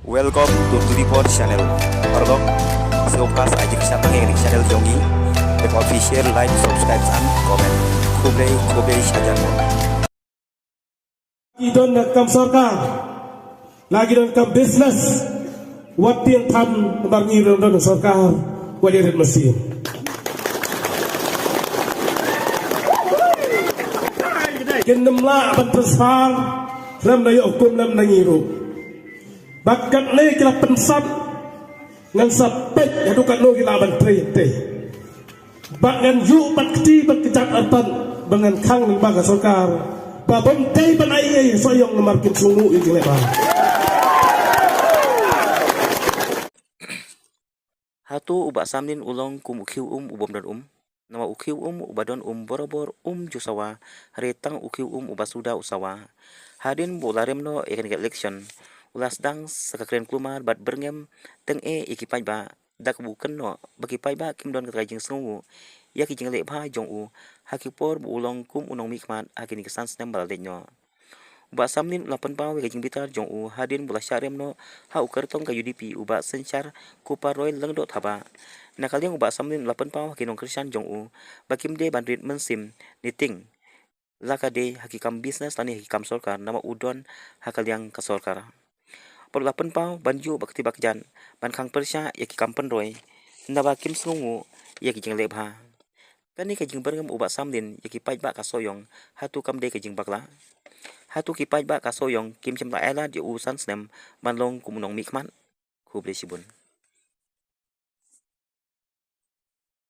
Welcome to 24 channel. Orgok, seopas ajak siapa yang channel Jongi, like official like, subscribe and comment. Kublai saja. Lagi don kam sarkar, lagi don kam business, wat yang tham barngi don sarkar, walirat mesin. Kenamla ban persal, ram na yokum lam nangiru. Bakat le kira pensat, ngan sapet yadukat lo kira ban trete. Bakan yu bat keti bat kejat artan, bangan kang ning baga sarkar. Babam tay banay soyong na market sungu yung lepa. Hatu ubak samnin ulong kum ukiu ubom dan nama ukiu ubadon borobor jusawa retang ukiu ubasuda usawa hadin bularem no ikan election ulas dang sakakren klumar bat berngem teng ikipaj ba dak buken no bagi pai ba kim don kajing sungu ya kijing le ba jong hakipor bu ulong kum unong mikmat hakini kesan snem baladenya ubak samnin ulapan pau kajing bitar jong hadin bulas syarem no ha ukertong ka UDP ubak sencar kuparoy lengdot haba nakaliang ubak samnin ulapan pau hakinong krisan jong bakim de bandrit mensim niting lakade hakikam bisnes tani hakikam sorkar nama udon hakaliang ka sorkar perlapan pau banju bakti bakjan ban kang persya yakikam penroy naba kim sungu yakijing lebha kani kajing berngam ubak samnin yakipaj ba kasoyong hatu kam de kajing bakla hatu kipaj ba kasoyong kim cemla ela di usan snem banlong kumunong mikman kuble sibun